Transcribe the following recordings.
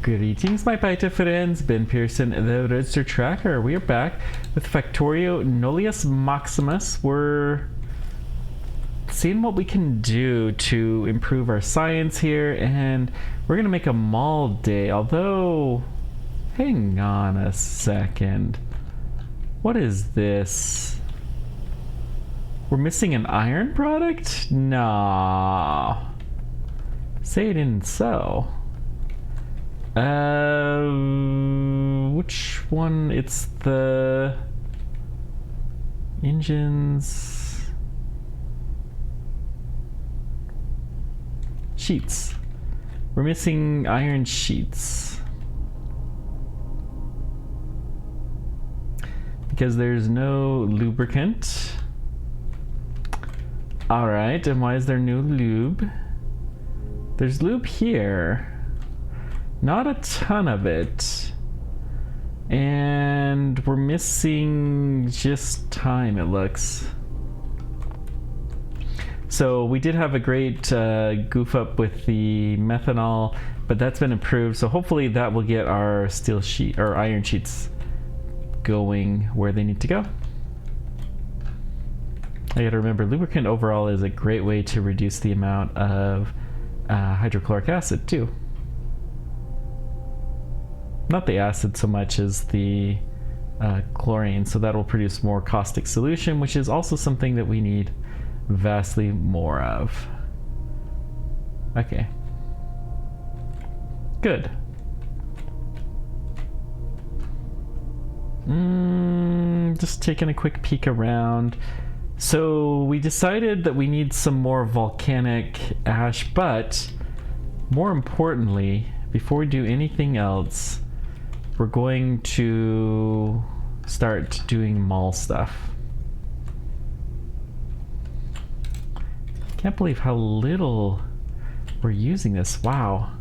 Greetings, my Python friends. Ben Pearson, the Roadster Tracker. We are back with Factorio Nullius Maximus. We're seeing what we can do to improve our science here, and we're going to make a mall day. Although, hang on a second. What is this? We're missing an iron product? Nah. Say it isn't so. Which one? It's the engines sheets. We're missing iron sheets because there's no lubricant. All right, and why is there no lube? There's lube here. Not a ton of it. And we're missing just time, it looks. So we did have a great goof up with the methanol, but that's been improved. So hopefully that will get our steel sheet or iron sheets going where they need to go. I gotta remember, lubricant overall is a great way to reduce the amount of hydrochloric acid too. Not the acid so much as the chlorine, so that will produce more caustic solution, which is also something that we need vastly more of. Okay. Good. Just taking a quick peek around. So we decided that we need some more volcanic ash, but more importantly, before we do anything else, we're going to start doing mall stuff. Can't believe how little we're using this. Wow.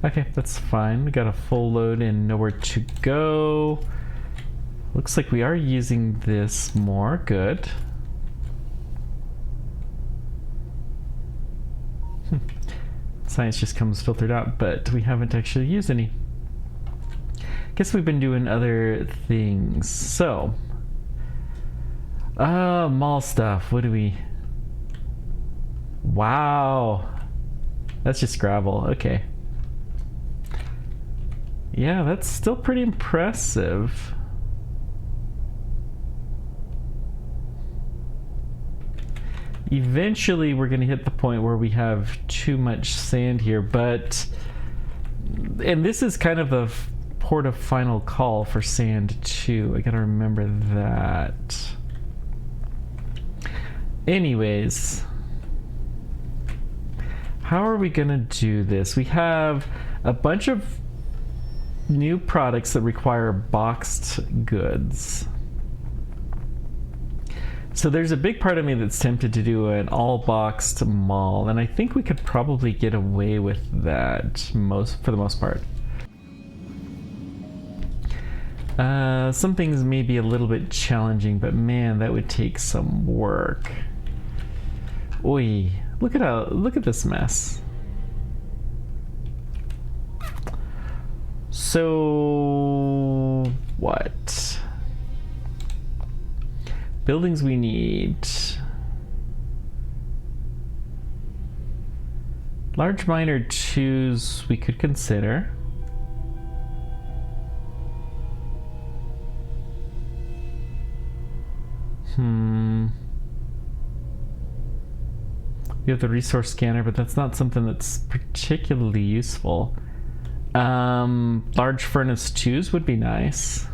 Okay, that's fine. We got a full load and nowhere to go. Looks like we are using this more. Good. Science just comes filtered out, but we haven't actually used any. Guess we've been doing other things. So, mall stuff. What do we? Wow, that's just gravel. Okay. Yeah, that's still pretty impressive. Eventually we're going to hit the point where we have too much sand here, but and this is kind of the port of final call for sand too. I gotta remember that. Anyways, how are we gonna do this? We have a bunch of new products that require boxed goods. So there's a big part of me that's tempted to do an all-boxed mall, and I think we could probably get away with that for the most part. Some things may be a little bit challenging, but man, that would take some work. Oi, look at this mess. So what? Buildings we need. Large minor twos we could consider. We have the resource scanner, but that's not something that's particularly useful. Large furnace twos would be nice.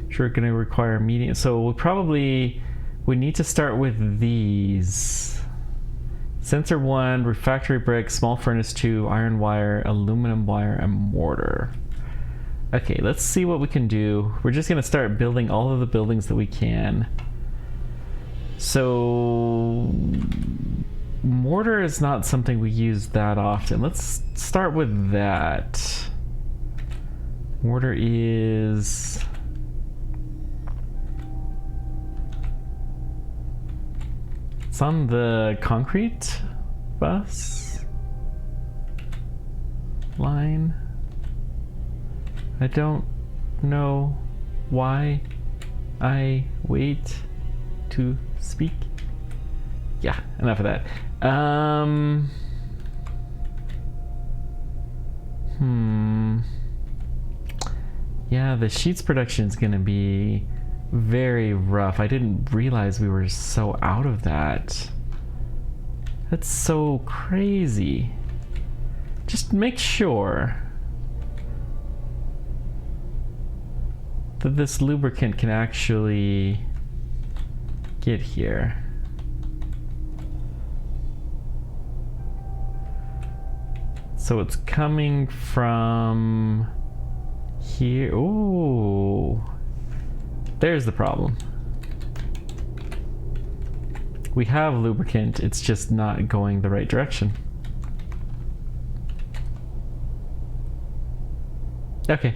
Sure, going to require medium, so we need to start with these. Sensor 1, refractory brick, small furnace 2, iron wire, aluminum wire, and mortar. Okay, let's see what we can do. We're just going to start building all of the buildings that we can. So mortar is not something we use that often. Let's start with that. Mortar is It's on the concrete bus line. I don't know why I wait to speak. Yeah, enough of that. Yeah, the sheets production is gonna be very rough. I didn't realize we were so out of that. That's so crazy. Just make sure that this lubricant can actually get here. So it's coming from here. Ooh. There's the problem. We have lubricant, it's just not going the right direction. Okay.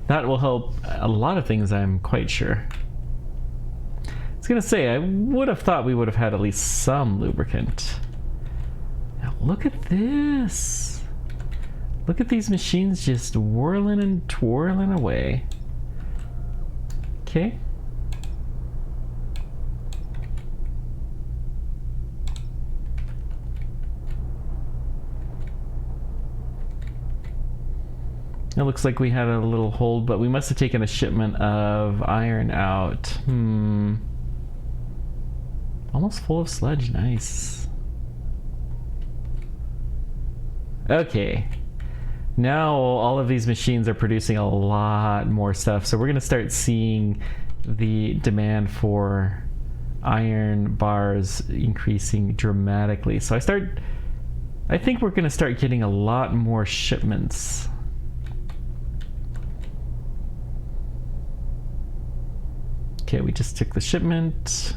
That will help a lot of things, I'm quite sure. I was gonna say, I would have thought we would have had at least some lubricant. Now look at this. Look at these machines just whirling and twirling away. Okay. It looks like we had a little hold, but we must have taken a shipment of iron out. Almost full of sludge, nice. Okay. Now all of these machines are producing a lot more stuff, so we're gonna start seeing the demand for iron bars increasing dramatically. So I think we're gonna start getting a lot more shipments. Okay, we just took the shipment.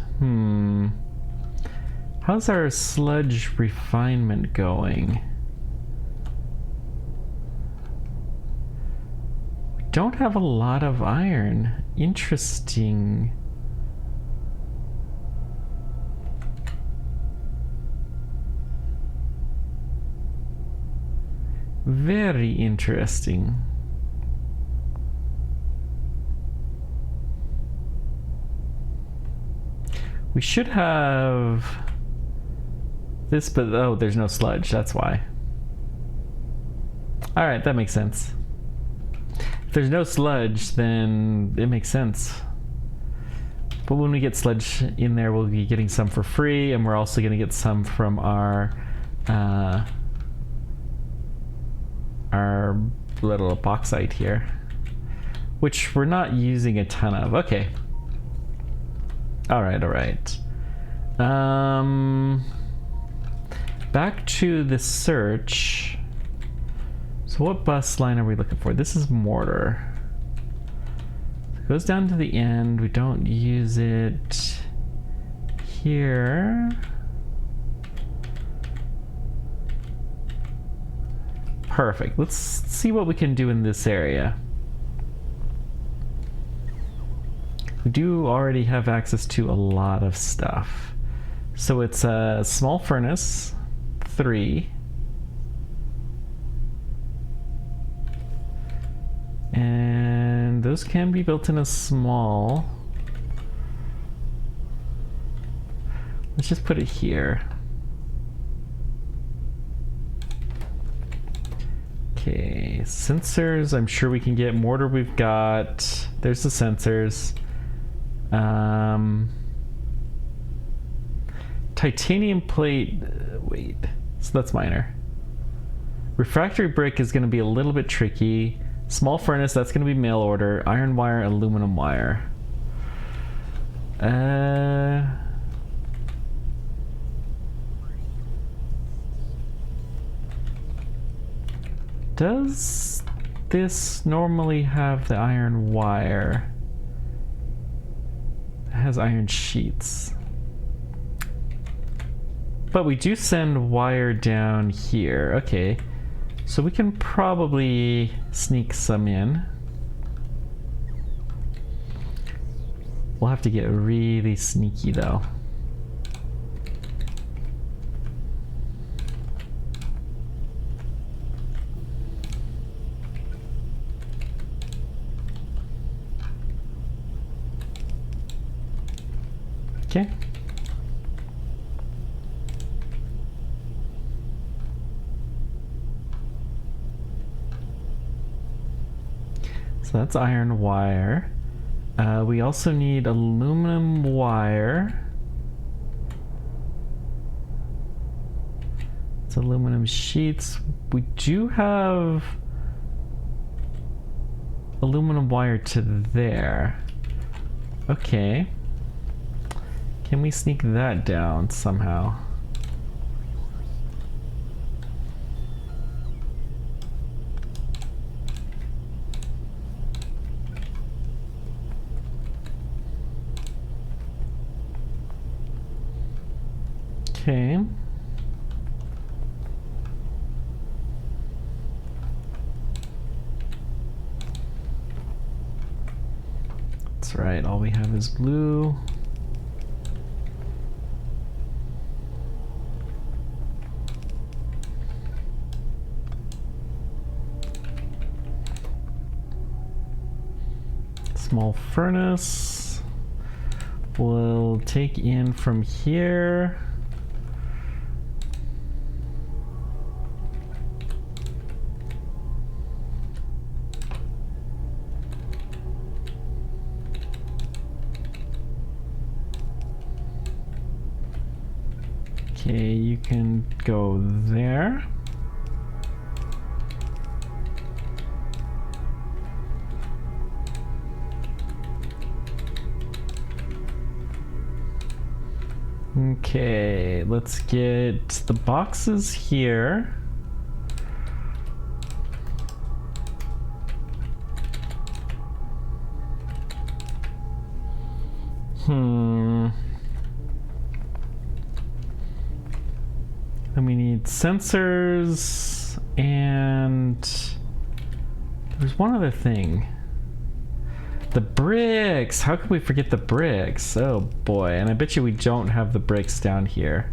How's our sludge refinement going? We don't have a lot of iron. Interesting. Very interesting. We should have this, but oh, there's no sludge, that's why. Alright, that makes sense. If there's no sludge, then it makes sense. But when we get sludge in there, we'll be getting some for free, and we're also going to get some from our little bauxite here, which we're not using a ton of. Okay. Alright. Back to the search. So what bus line are we looking for? This is mortar. It goes down to the end. We don't use it here. Perfect. Let's see what we can do in this area. We do already have access to a lot of stuff. So it's a small furnace, 3. And those can be built in a small. Let's just put it here. Okay, sensors, I'm sure we can get. Mortar we've got. There's the sensors. Titanium plate, wait, so that's minor. Refractory brick is going to be a little bit tricky. Small furnace, that's going to be mail order. Iron wire, aluminum wire. Does this normally have the iron wire? Has iron sheets, but we do send wire down here. Okay, so we can probably sneak some in. We'll have to get really sneaky though. Okay. So that's iron wire. We also need aluminum wire. It's aluminum sheets. We do have aluminum wire to there. Okay. Can we sneak that down somehow? Okay. That's right, all we have is blue. Small furnace. We'll take in from here. Okay, you can go there. Okay, let's get the boxes here. Then we need sensors, and there's one other thing. The bricks! How could we forget the bricks? Oh boy, and I bet you we don't have the bricks down here.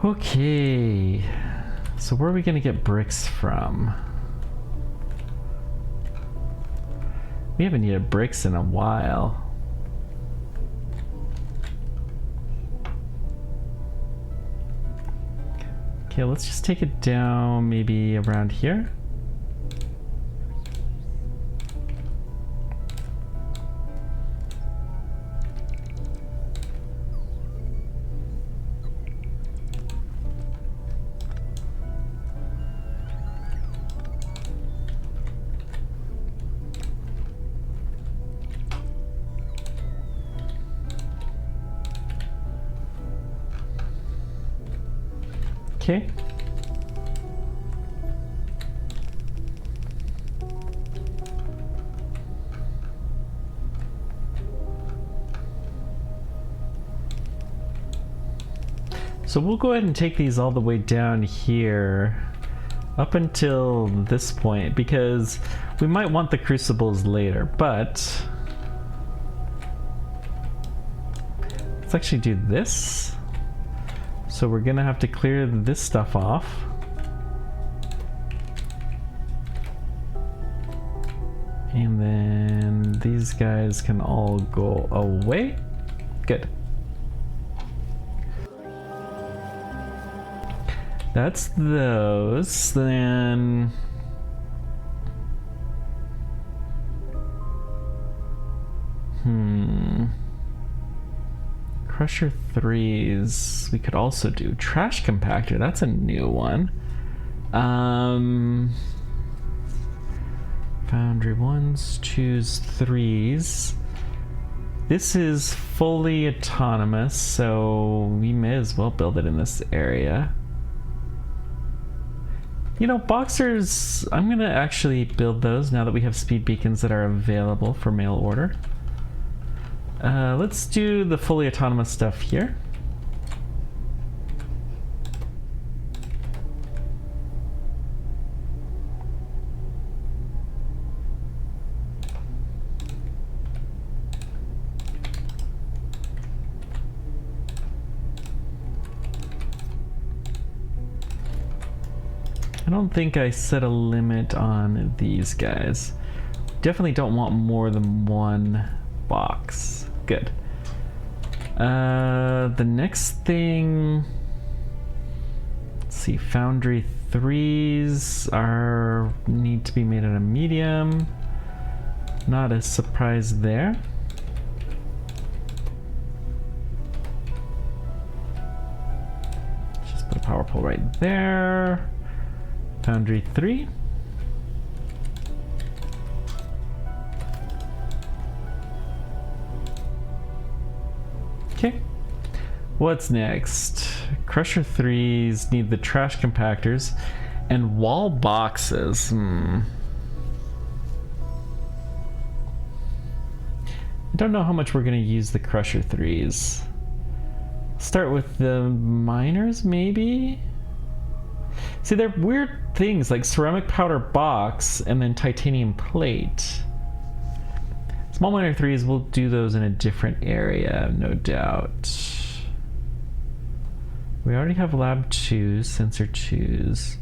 Okay, so where are we gonna get bricks from? We haven't needed bricks in a while. Okay, let's just take it down maybe around here. Okay. So we'll go ahead and take these all the way down here up until this point, because we might want the crucibles later, but let's actually do this. So we're gonna have to clear this stuff off. And then these guys can all go away. Good. That's those. Then Crusher 3s. We could also do trash compactor. That's a new one. Foundry 1s, 2s, 3s. This is fully autonomous, so we may as well build it in this area. You know, boxers, I'm gonna actually build those now that we have speed beacons that are available for mail order. Let's do the fully autonomous stuff here. I don't think I set a limit on these guys. Definitely don't want more than one box. Good. The next thing, let's see, foundry 3s need to be made at a medium. Not a surprise there. Just put a power pole right there. Foundry 3. Okay. What's next? Crusher 3s need the trash compactors and wall boxes. I don't know how much we're going to use the Crusher 3s. Start with the miners, maybe? See, they're weird things like ceramic powder box and then titanium plate. Small miner 3s, we'll do those in a different area, no doubt. We already have lab 2s, sensor 2s.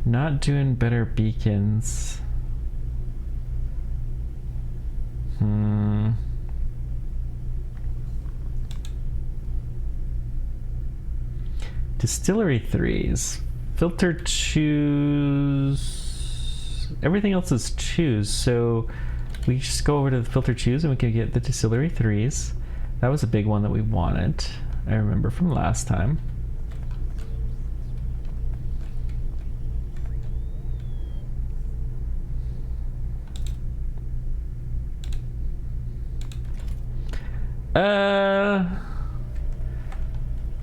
Not doing better beacons. Distillery 3s. Filter 2s. Everything else is 2s, so we just go over to the filter 2s and we can get the distillery 3s. That was a big one that we wanted. I remember from last time.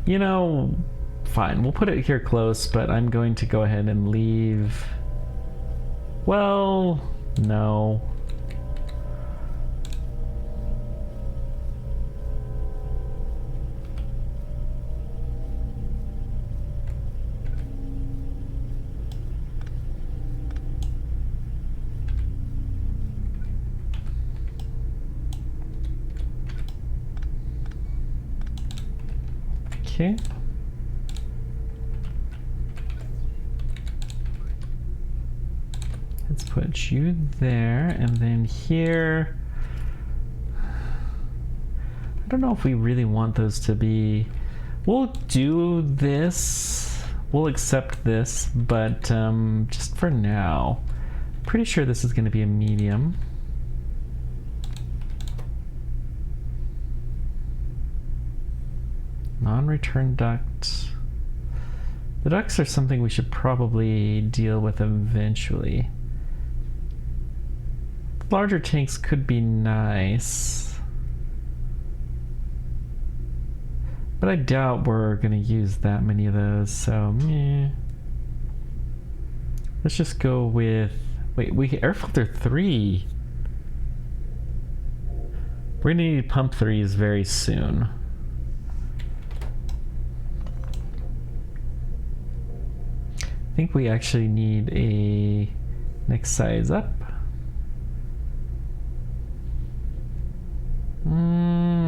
You know, fine. We'll put it here close, but I'm going to go ahead and leave. Well, no. Okay. Let's put you there, and then here. I don't know if we really want those to be. We'll do this. We'll accept this, but just for now. Pretty sure this is going to be a medium. Non-return duct. The ducts are something we should probably deal with eventually. Larger tanks could be nice, but I doubt we're gonna use that many of those, so meh. Let's just go with, wait, we can air filter 3. We're gonna need pump 3s very soon. I think we actually need a next size up.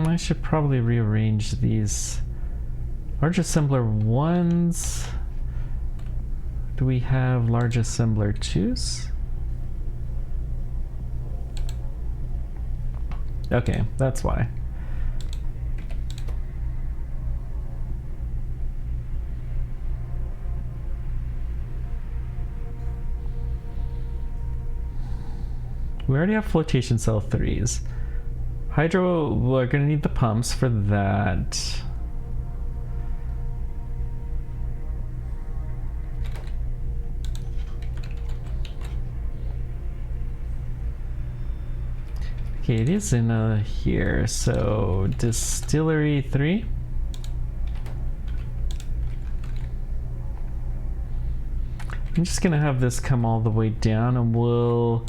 I should probably rearrange these. Large assembler 1s. Do we have large assembler 2s? Okay, that's why. We already have flotation cell 3s. Hydro, we're gonna need the pumps for that. Okay, it is in here, so distillery 3. I'm just gonna have this come all the way down and we'll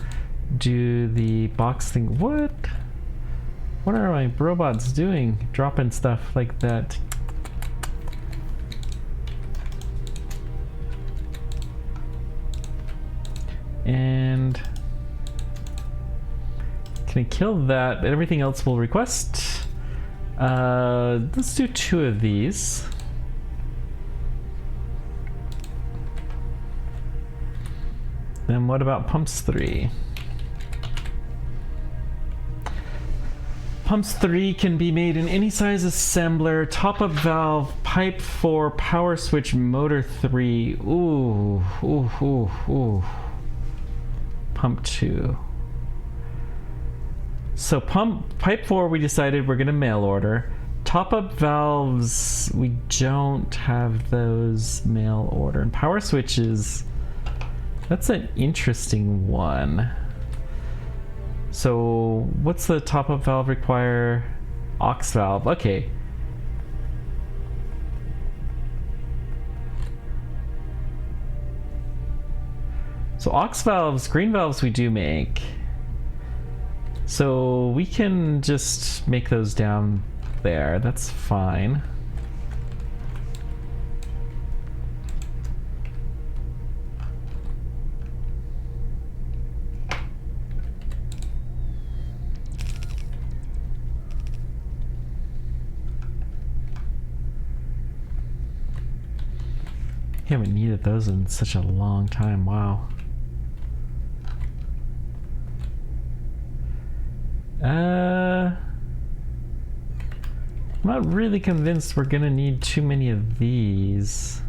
do the box thing. What are my robots doing? Dropping stuff like that. And can I kill that? Everything else will request. Let's do 2 of these. Then what about pumps 3? Pumps 3 can be made in any size assembler. Top-up valve, pipe 4, power switch, motor 3. Ooh, ooh, ooh, ooh. Pump 2. So pipe 4 we decided we're gonna mail order. Top-up valves, we don't have those mail order. And power switches, that's an interesting one. So what's the top-up valve require? Aux valve, okay. So aux valves, green valves we do make. So we can just make those down there, that's fine. Haven't needed those in such a long time, wow. I'm not really convinced we're gonna need too many of these.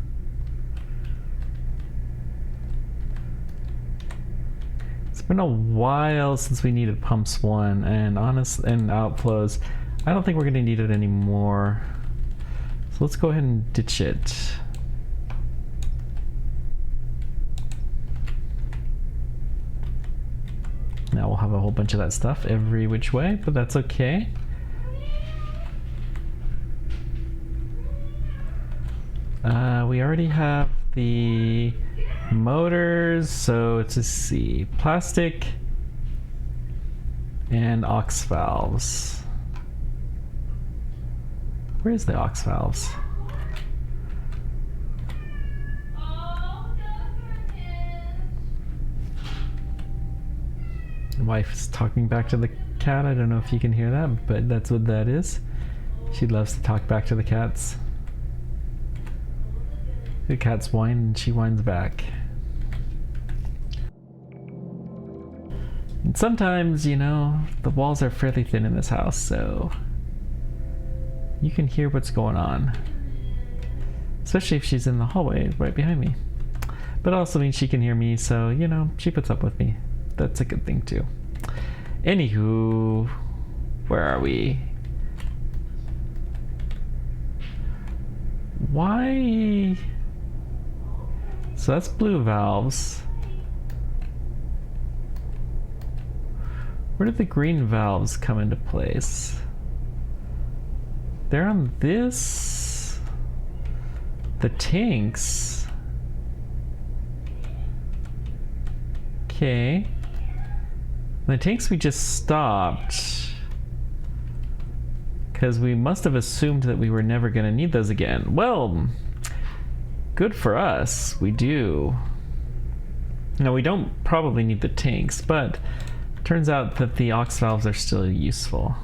It's been a while since we needed pumps 1 and outflows. I don't think we're gonna need it anymore. So let's go ahead and ditch it. Now we'll have a whole bunch of that stuff every which way, but that's okay. We already have the motors, so let's just see. Plastic and aux valves. Where's the aux valves? Wife is talking back to the cat. I don't know if you can hear that, but that's what that is. She loves to talk back to the cats. The cats whine and she whines back. And sometimes, you know, the walls are fairly thin in this house, so you can hear what's going on. Especially if she's in the hallway right behind me. But it also means she can hear me, so, you know, she puts up with me. That's a good thing too. Anywho, where are we? Why? So that's blue valves. Where did the green valves come into place? They're on this. The tanks. Okay. The tanks we just stopped because we must have assumed that we were never going to need those again. Well, good for us. We do. Now, we don't probably need the tanks, but turns out that the aux valves are still useful.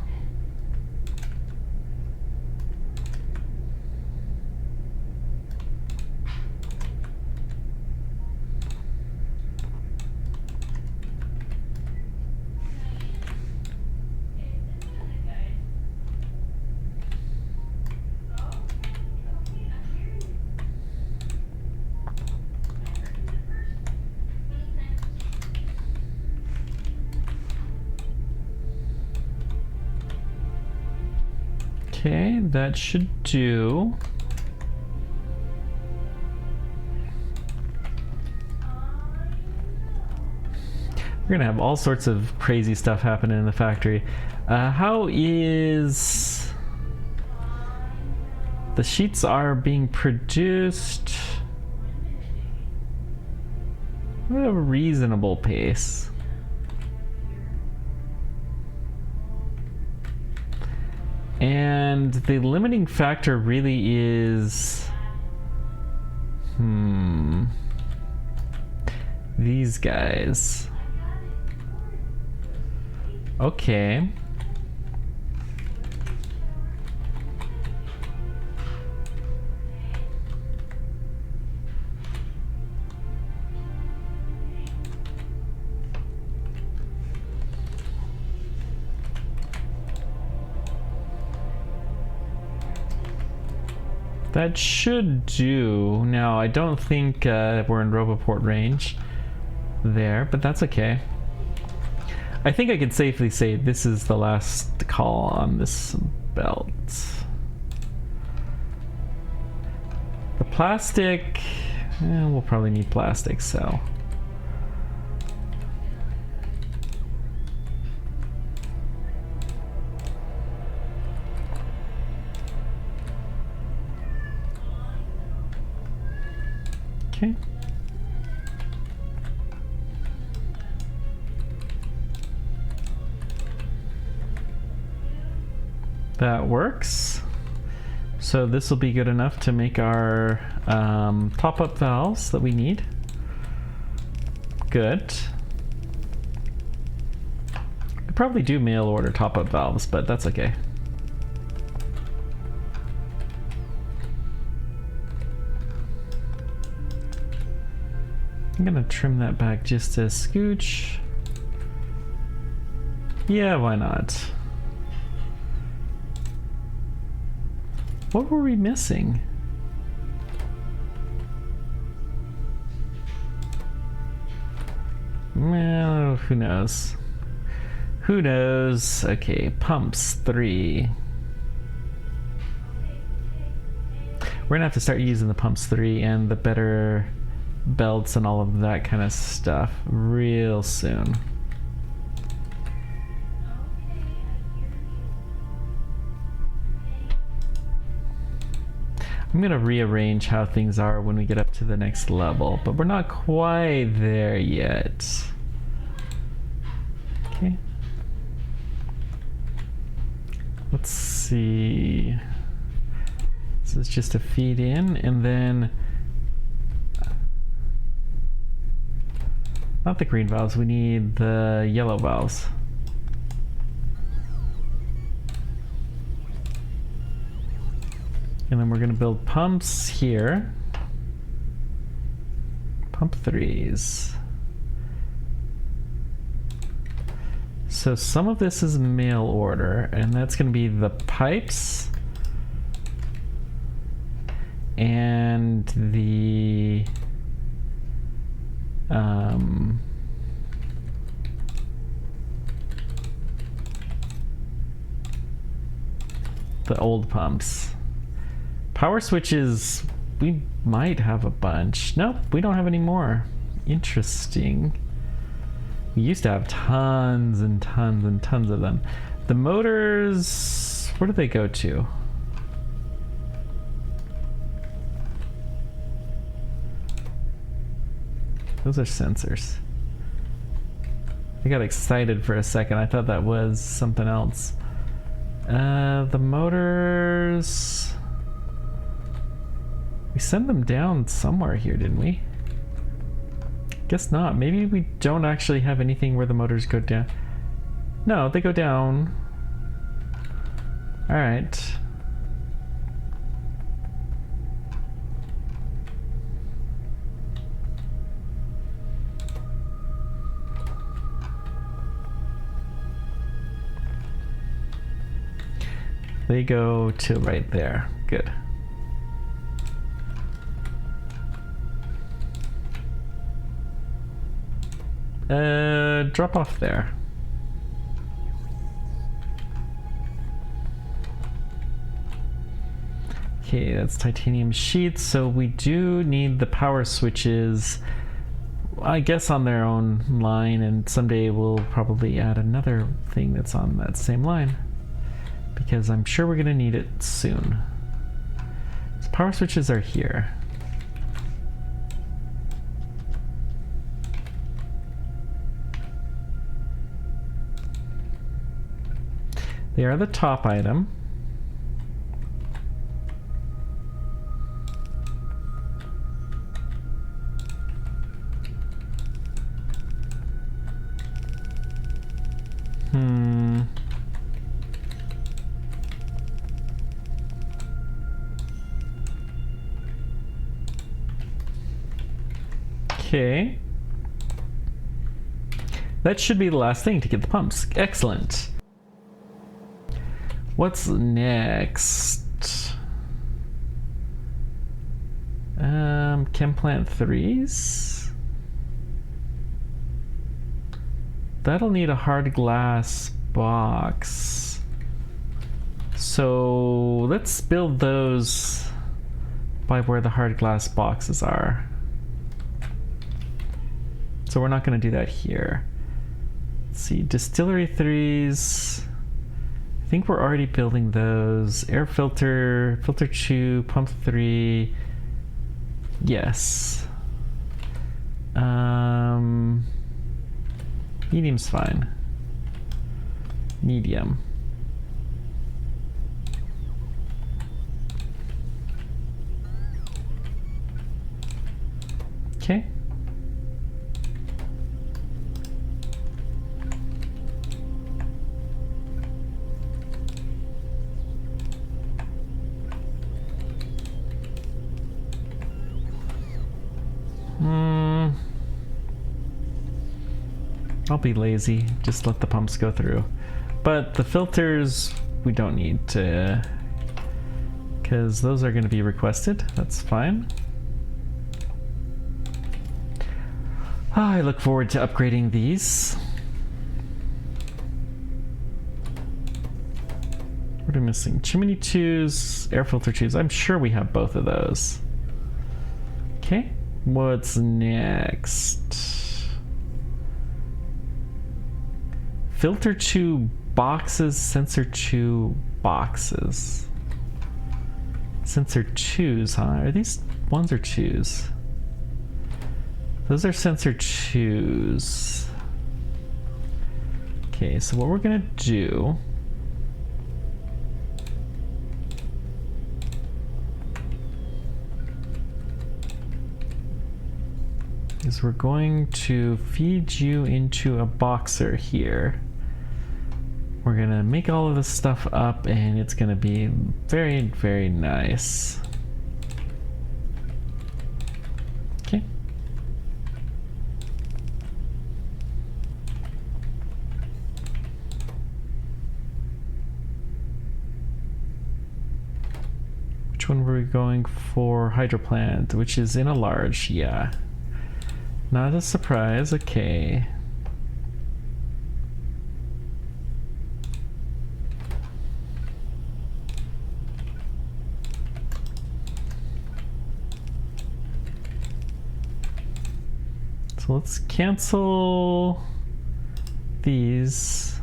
Okay, that should do. We're gonna have all sorts of crazy stuff happening in the factory. How is... The sheets are being produced at a reasonable pace. And the limiting factor really is... these guys. Okay. That should do. Now, I don't think we're in Roboport range there, but that's okay. I think I can safely say this is the last call on this belt. The plastic, we'll probably need plastic, so. Okay. That works. So this will be good enough to make our top-up valves that we need. Good. Could probably do mail order top-up valves, but that's okay. I'm gonna trim that back just a scooch. Yeah, why not? What were we missing? Well, who knows? Who knows? Okay, pumps 3. We're gonna have to start using the pumps 3 and the better belts and all of that kind of stuff real soon. I'm gonna rearrange how things are when we get up to the next level, but we're not quite there yet. Okay. Let's see. This is just a feed in, and then not the green valves, we need the yellow valves. And then we're gonna build pumps here. Pump 3s. So some of this is mail order, and that's gonna be the pipes and the old pumps. Power switches, we might have a bunch. Nope, we don't have any more. Interesting. We used to have tons and tons and tons of them. The motors, where do they go to? Those are sensors. I got excited for a second. I thought that was something else. The motors... We sent them down somewhere here, didn't we? Guess not. Maybe we don't actually have anything where the motors go down. No, they go down. Alright. They go to right there. Good. Drop off there. Okay, that's titanium sheets, so we do need the power switches, I guess, on their own line, and someday we'll probably add another thing that's on that same line, because I'm sure we're gonna need it soon. So power switches are here. They are the top item. Okay. That should be the last thing to get the pumps. Excellent. What's next? chem plant 3s. That'll need a hard glass box. So let's build those by where the hard glass boxes are. So we're not going to do that here. Let's see, distillery 3s. I think we're already building those. Air filter, filter 2, pump 3. Yes. Medium's fine. Medium. Okay. I'll be lazy, just let the pumps go through. But the filters, we don't need to, because those are going to be requested. That's fine. I look forward to upgrading these. What are we missing? Chimney 2s, air filter 2s. I'm sure we have both of those. Okay, what's next? Filter 2 boxes, sensor 2 boxes. Sensor 2s, huh? Are these 1s or 2s? Those are sensor 2s. Okay, so what we're gonna do is we're going to feed you into a boxer here. We're gonna make all of this stuff up and it's gonna be very, very nice. Okay. Which one were we going for? Hydroplant, which is in a large, yeah. Not a surprise, okay. So let's cancel these.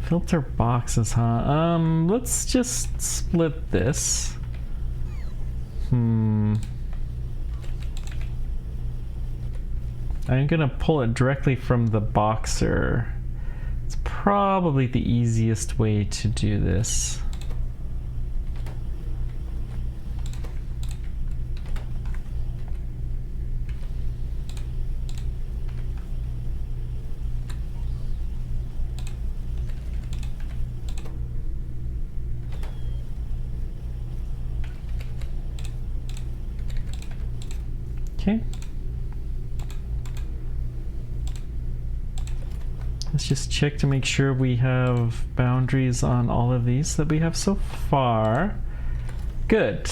Filter boxes, huh? Let's just split this. I'm gonna pull it directly from the boxer. It's probably the easiest way to do this. Okay. Let's just check to make sure we have boundaries on all of these that we have so far. Good.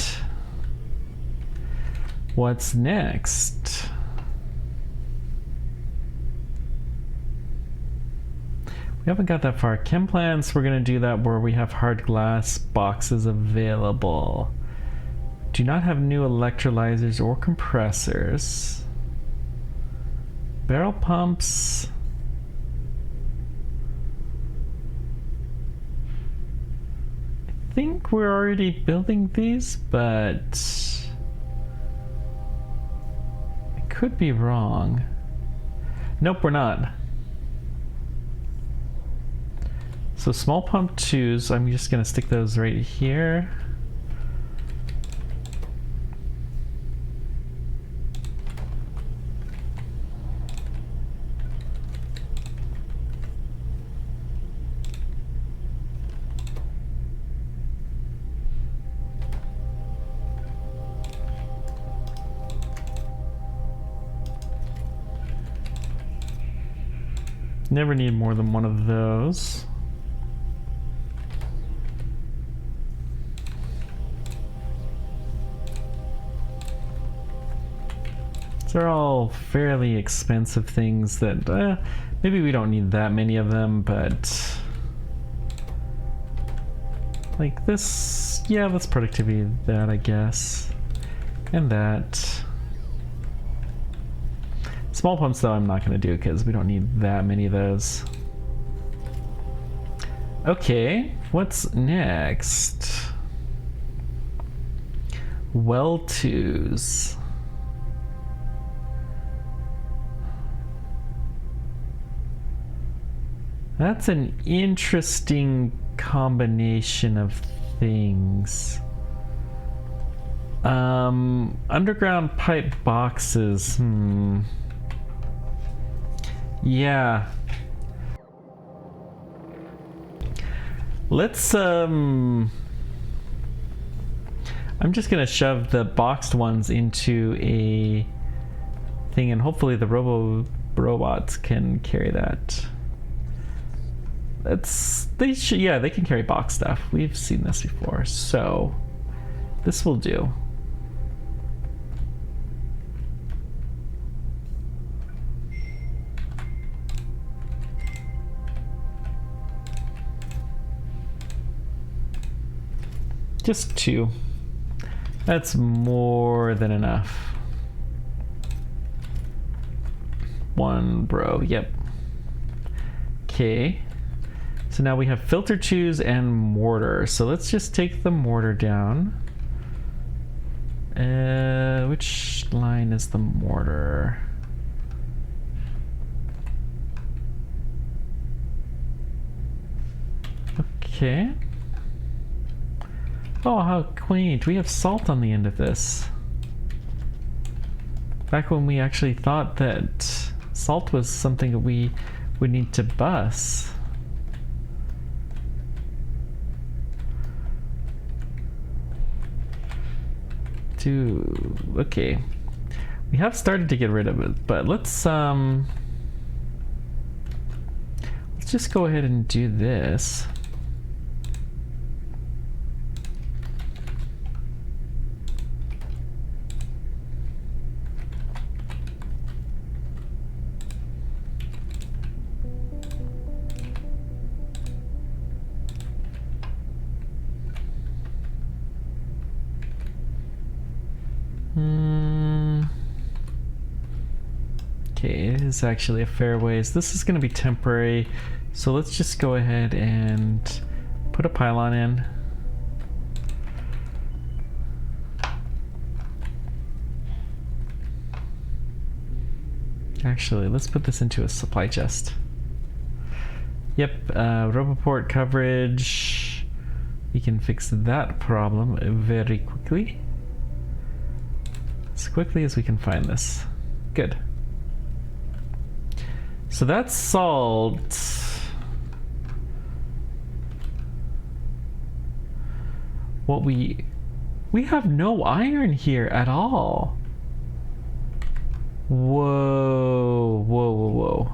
What's next? We haven't got that far. Chem plants, we're gonna do that where we have hard glass boxes available. Do not have new electrolyzers or compressors. Barrel pumps. I think we're already building these, but I could be wrong. Nope, we're not. So small pump 2s, I'm just gonna stick those right here. Never need more than one of those. They're all fairly expensive things that maybe we don't need that many of them, but like this, yeah, let's productivity that, I guess. And that. Small pumps though I'm not going to do because we don't need that many of those. Okay, what's next? Well twos. That's an interesting combination of things. Underground pipe boxes. Yeah. Let's I'm just gonna shove the boxed ones into a thing, and hopefully the robots can carry that. They can carry box stuff. We've seen this before, so this will do. Just 2. That's more than enough. 1, bro. Yep. Okay. So now we have filter tubes and mortar. So let's just take the mortar down. Which line is the mortar? Okay. Oh, how quaint. We have salt on the end of this. Back when we actually thought that salt was something that we would need to bus. Okay. We have started to get rid of it, but let's just go ahead and do this. Okay, it is actually a fair ways. This is going to be temporary, so let's just go ahead and put a pylon in. Actually, let's put this into a supply chest. Yep, Roboport coverage. We can fix that problem very quickly. As quickly as we can find this. Good. So that's salt. What we have no iron here at all. Whoa, whoa, whoa, whoa.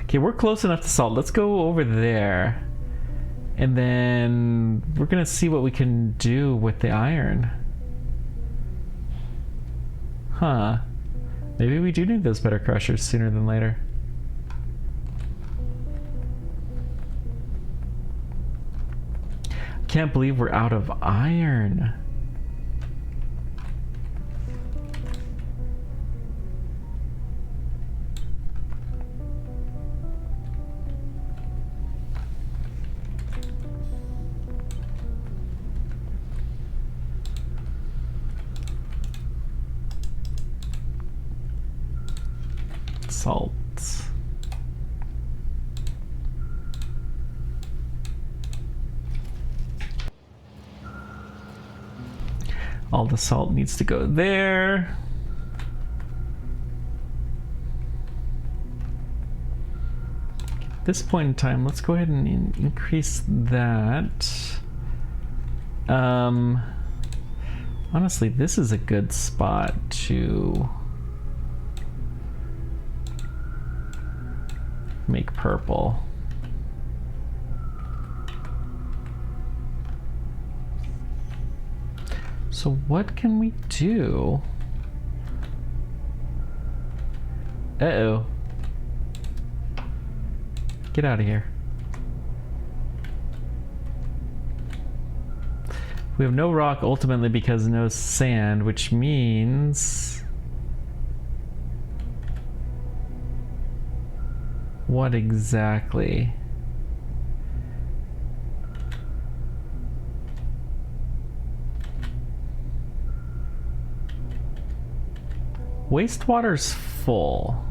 Okay, we're close enough to salt. Let's go over there. And then we're gonna see what we can do with the iron. Huh. Maybe we do need those better crushers sooner than later. Can't believe we're out of iron. Salt. All the salt needs to go there. At this point in time, let's go ahead and increase that. Honestly, this is a good spot to make purple. So what can we do? Uh-oh. Get out of here. We have no rock ultimately because no sand, which means... What exactly? Wastewater's full.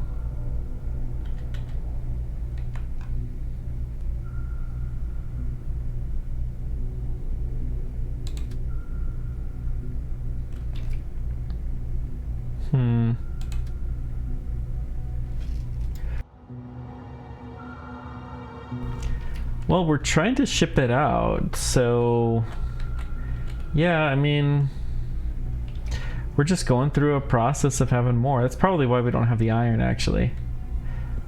Well, we're trying to ship it out, so... Yeah, I mean... We're just going through a process of having more. That's probably why we don't have the iron, actually.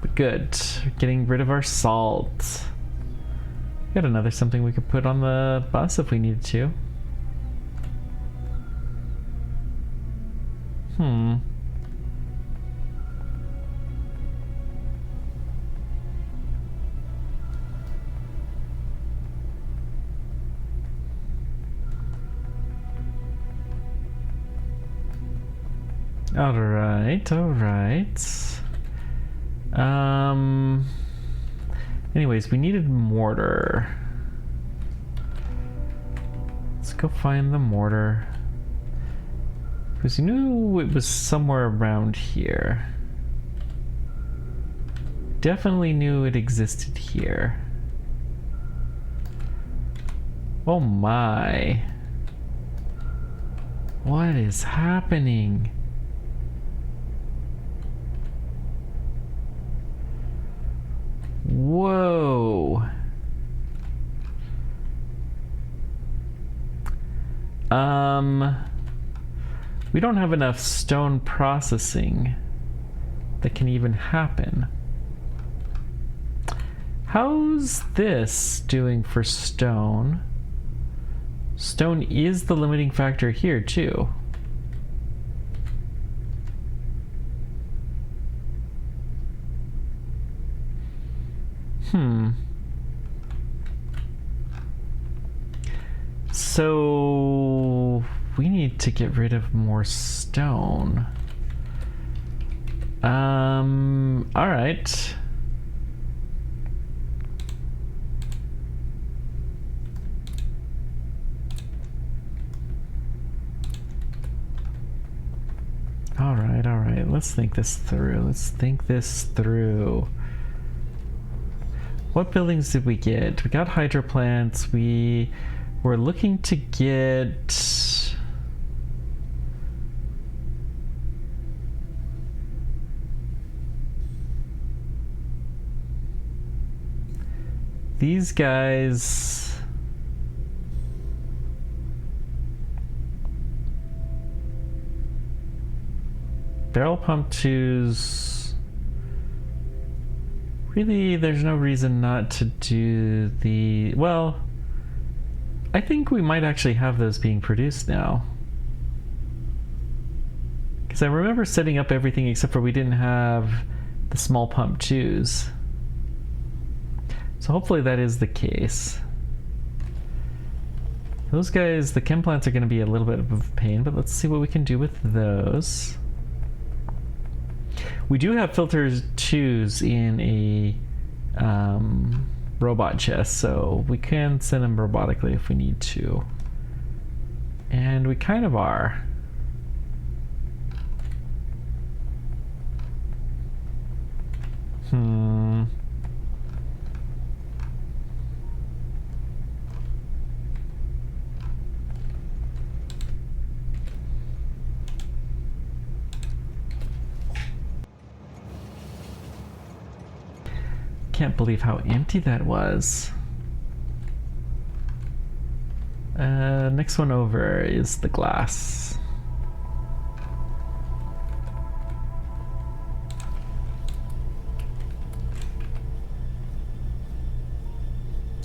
But good. Getting rid of our salt. Got another something we could put on the bus if we needed to. Alright, alright. Anyways, we needed mortar. Let's go find the mortar. Because you knew it was somewhere around here. Definitely knew it existed here. Oh my. What is happening? Whoa. We don't have enough stone processing that can even happen. How's this doing for stone? Stone is the limiting factor here too. So we need to get rid of more stone. All right. All right. Let's think this through. What buildings did we get? We got hydro plants. We were looking to get... These guys... Barrel pump 2s... Really, there's no reason not to do the... Well, I think we might actually have those being produced now. Because I remember setting up everything except for we didn't have the small pump 2s. So hopefully that is the case. Those guys, the chem plants are going to be a little bit of a pain, but let's see what we can do with those. We do have filters 2s in a robot chest, so we can send them robotically if we need to. And we kind of are. Can't believe how empty that was. Next one over is the glass.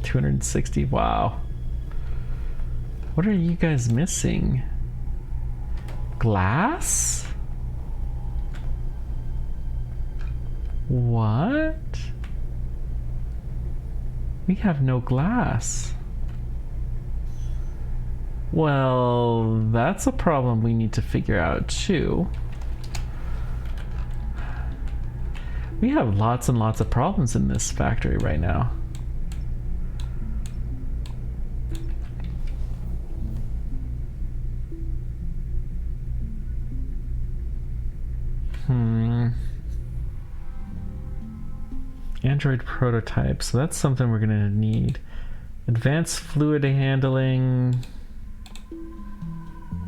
$260. Wow. What are you guys missing? Glass? What? We have no glass. Well, that's a problem we need to figure out too. We have lots and lots of problems in this factory right now. Android prototype, so that's something we're gonna need. Advanced fluid handling.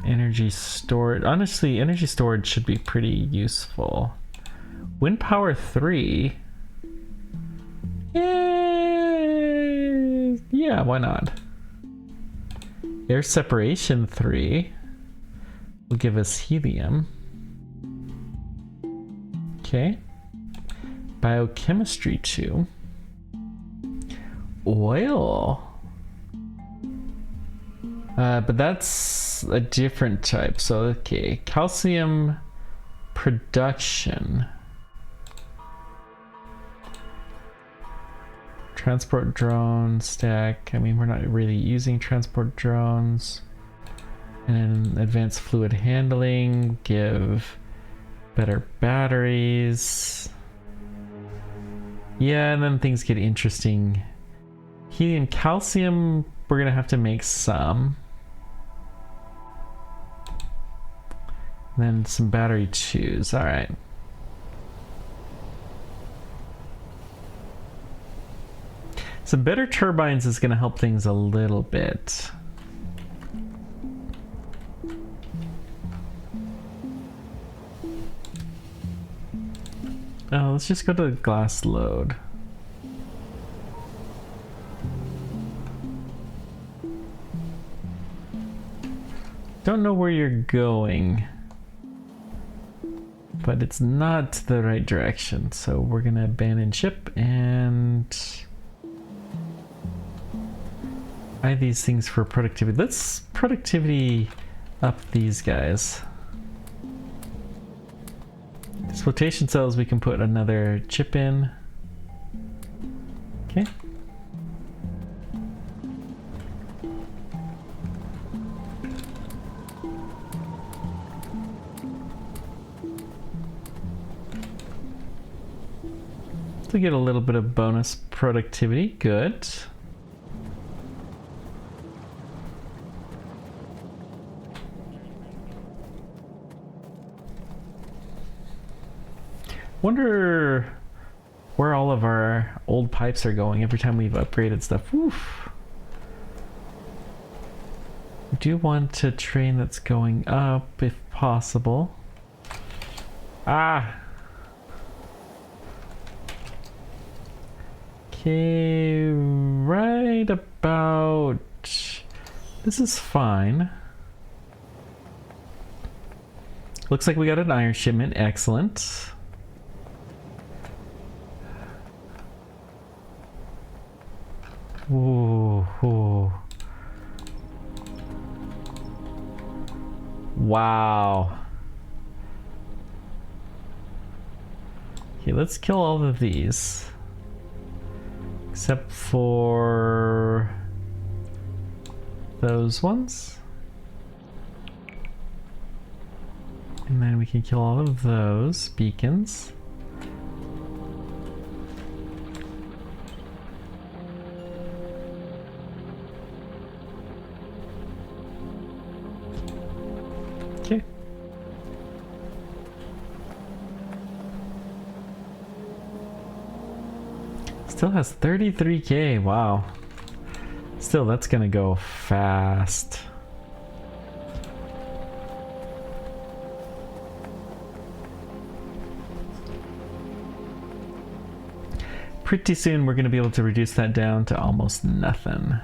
Energy storage. Honestly, energy storage should be pretty useful. Wind power 3. Yeah, why not? Air separation 3 will give us helium. Okay. Biochemistry 2. Oil. But that's a different type. So, okay. Calcium production. Transport drone stack. I mean, we're not really using transport drones. And then advanced fluid handling. Give better batteries. Yeah, and then things get interesting. Helium, calcium, we're gonna have to make some. And then some battery twos, all right. Some better turbines is gonna help things a little bit. Oh, let's just go to the glass load. Don't know where you're going, but it's not the right direction. So we're gonna abandon ship and buy these things for productivity. Let's productivity up these guys. These flotation cells, we can put another chip in. Okay. To get a little bit of bonus productivity, good. Wonder where all of our old pipes are going every time we've upgraded stuff. Oof. We do want a train that's going up if possible. Ah! Okay, right about... This is fine. Looks like we got an iron shipment, excellent. Ooh, ooh. Wow. Okay, let's kill all of these. Except for those ones. And then we can kill all of those beacons. Okay. Still has 33k, wow. Still, that's gonna go fast. Pretty soon we're gonna be able to reduce that down to almost nothing.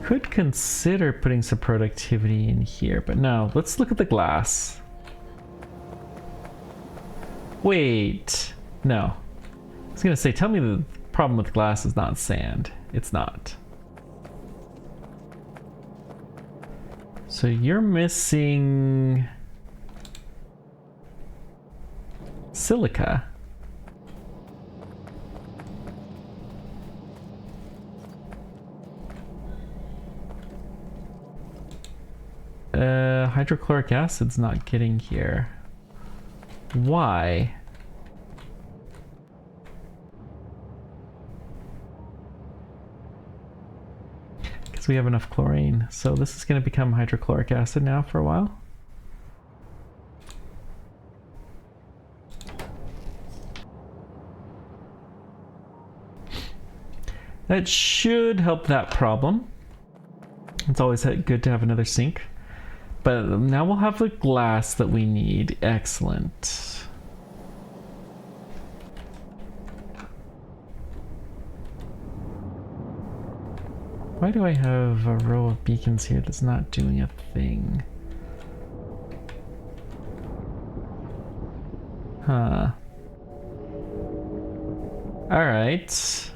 Could consider putting some productivity in here, but no, let's look at the glass. Wait, no. I was gonna say, tell me the problem with glass is not sand. It's not. So you're missing silica. Hydrochloric acid's not getting here. Why? Because we have enough chlorine. So this is going to become hydrochloric acid now for a while. That should help that problem. It's always good to have another sink. But now we'll have the glass that we need. Excellent. Why do I have a row of beacons here that's not doing a thing? Huh. Alright.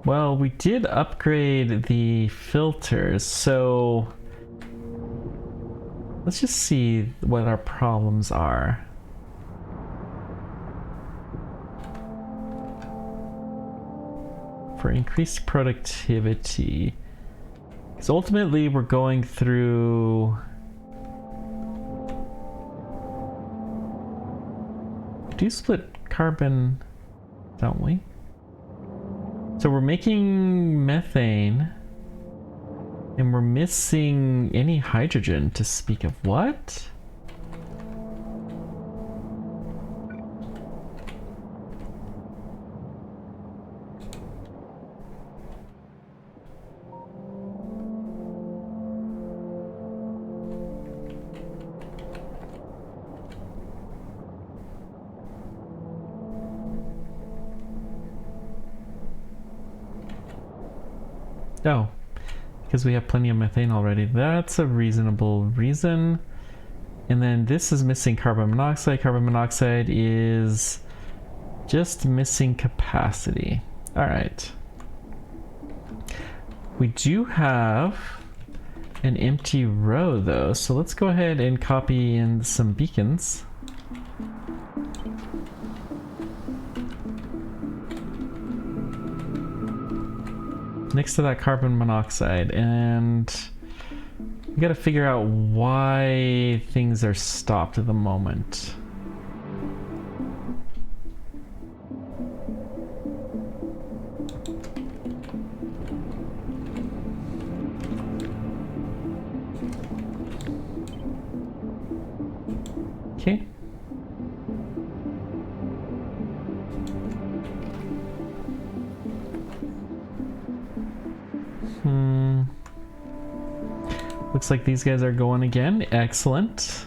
Well, we did upgrade the filters, so let's just see what our problems are. For increased productivity, because ultimately we're going through... We do split carbon, don't we? So we're making methane, and we're missing any hydrogen to speak of. What? Oh, because we have plenty of methane already. That's a reasonable reason. And then this is missing carbon monoxide. Carbon monoxide is just missing capacity. All right. We do have an empty row though, so let's go ahead and copy in some beacons. Next to that carbon monoxide, and we gotta figure out why things are stopped at the moment. Okay. Looks like these guys are going again. Excellent.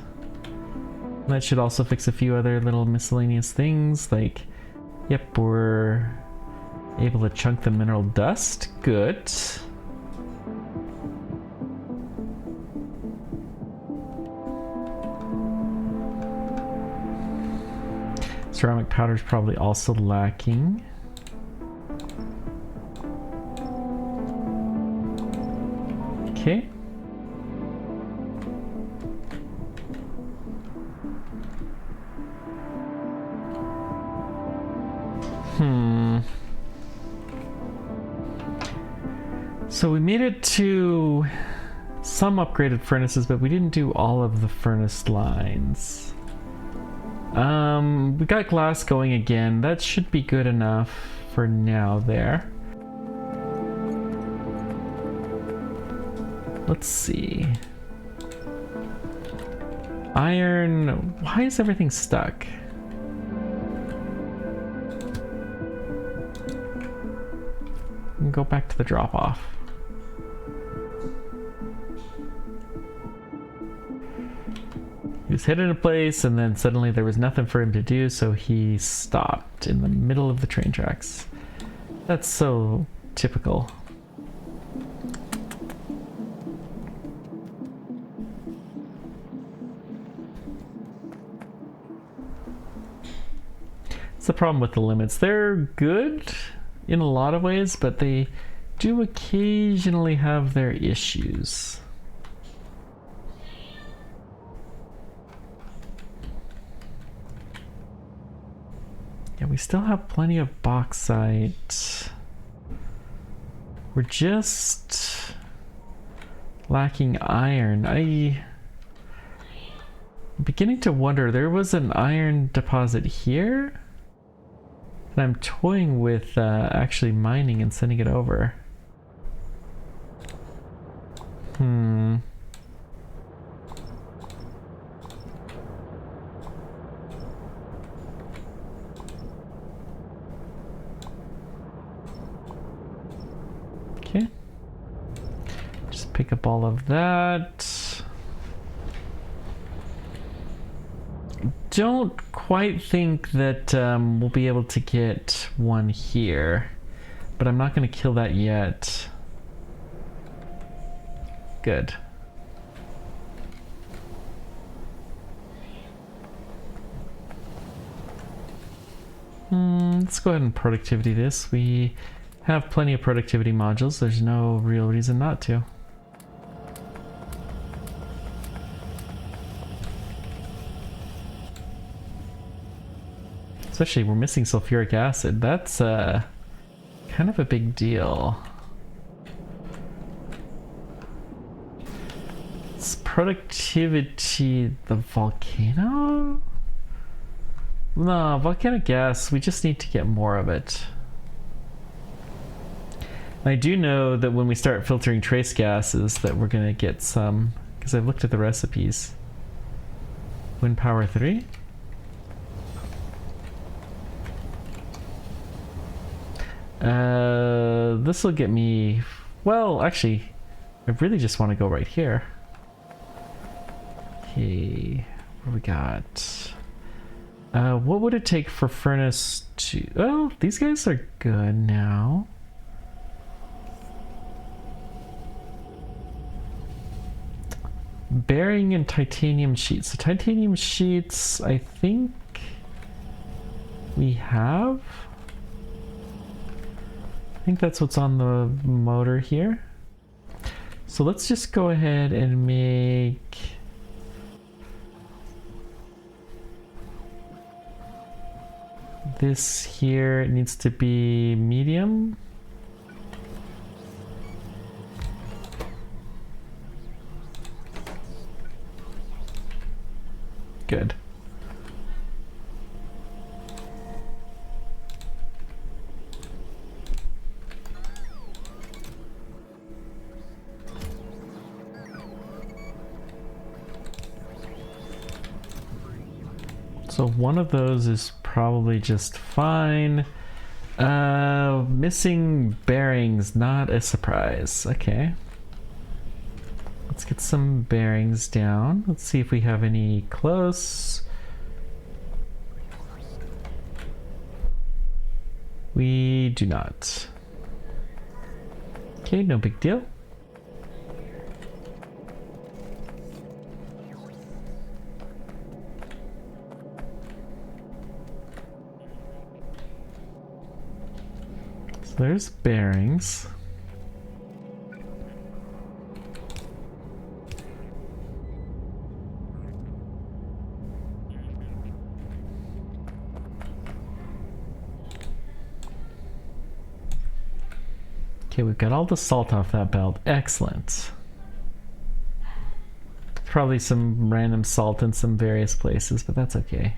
That should also fix a few other little miscellaneous things, like, yep, we're able to chunk the mineral dust. Good. Ceramic powder is probably also lacking. Okay. So we made it to some upgraded furnaces, but we didn't do all of the furnace lines. We got glass going again. That should be good enough for now there. Let's see. Iron, why is everything stuck? Go back to the drop-off. He was hit in a place, and then suddenly there was nothing for him to do, so he stopped in the middle of the train tracks. That's so typical. It's the problem with the limits. They're good in a lot of ways, but they do occasionally have their issues. Yeah, we still have plenty of bauxite. We're just lacking iron. I'm beginning to wonder, there was an iron deposit here? And I'm toying with actually mining and sending it over. Okay. Just pick up all of that. Don't quite think that we'll be able to get one here, but I'm not going to kill that yet. Good. Let's go ahead and productivity this. We have plenty of productivity modules. There's no real reason not to. Especially we're missing sulfuric acid. That's kind of a big deal. It's productivity, the volcano? No, volcanic gas, we just need to get more of it. I do know that when we start filtering trace gases that we're gonna get some, because I've looked at the recipes. Wind power 3. This will get me, well, actually, I really just want to go right here. Okay, what we got? What would it take for furnace to, oh, these guys are good now. Bearing and titanium sheets. So titanium sheets, I think we have. I think that's what's on the motor here. So let's just go ahead and make this here. It needs to be medium. Good. So one of those is probably just fine. Missing bearings, not a surprise. Okay. Let's get some bearings down. Let's see if we have any close. We do not. Okay, no big deal. So there's bearings. Okay, we've got all the salt off that belt. Excellent. Probably some random salt in some various places, but that's okay.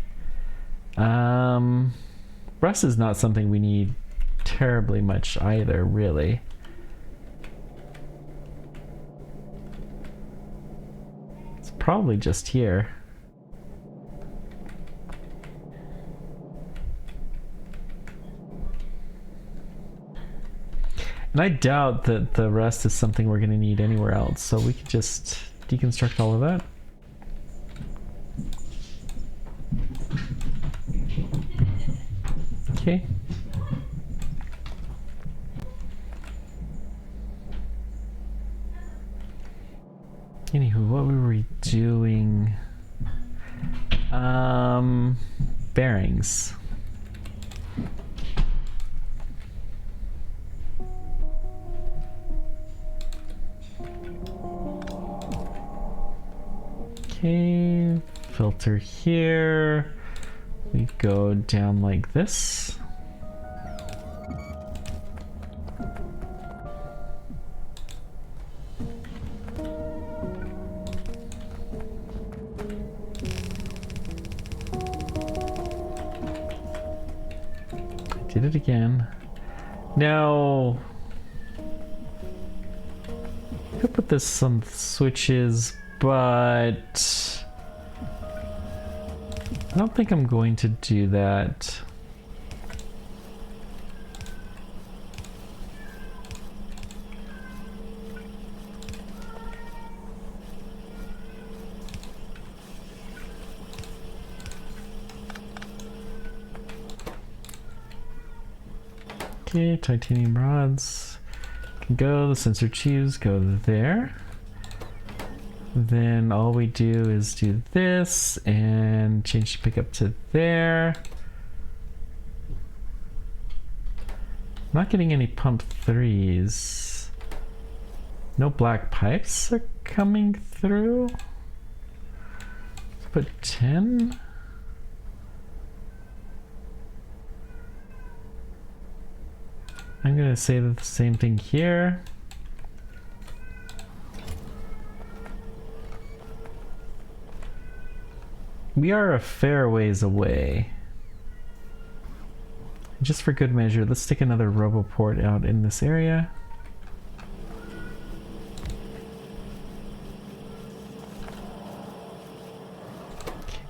Rust is not something we need terribly much either, really. It's probably just here. And I doubt that the rest is something we're going to need anywhere else, so we could just deconstruct all of that. Okay. Anywho, what were we doing? Bearings. Okay, filter here. We go down like this. Did it again. Now, I could put this on switches, but I don't think I'm going to do that. Okay, titanium rods can go, the sensor tubes go there. Then all we do is do this and change the pickup to there. I'm not getting any pump threes. No black pipes are coming through. Let's put 10. I'm gonna say the same thing here. We are a fair ways away. Just for good measure, let's stick another RoboPort out in this area.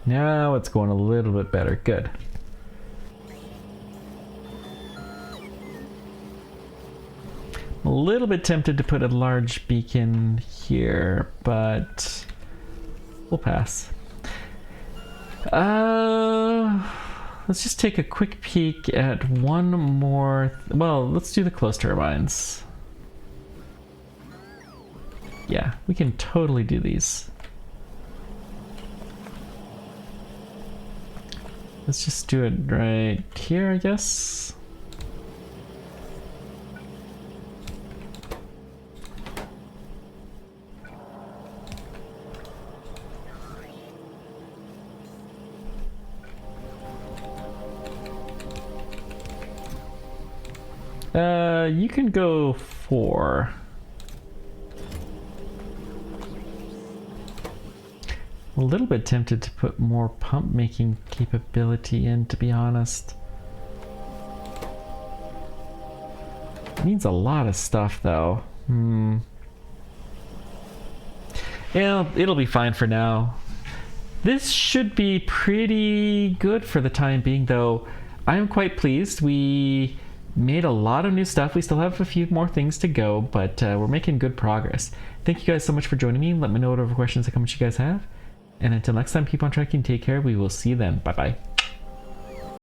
Now it's going a little bit better. Good. I'm a little bit tempted to put a large beacon here, but we'll pass. Let's just take a quick peek at one more. Well, let's do the close turbines. Yeah, we can totally do these. Let's just do it right here, I guess. You can go 4. A little bit tempted to put more pump making capability in, to be honest. It needs a lot of stuff though. Yeah, it'll be fine for now. This should be pretty good for the time being though. I am quite pleased. We made a lot of new stuff. We still have a few more things to go, but we're making good progress. Thank you guys so much for joining me. Let me know whatever questions or comments you guys have. And until next time, keep on tracking. Take care. We will see you then. Bye-bye.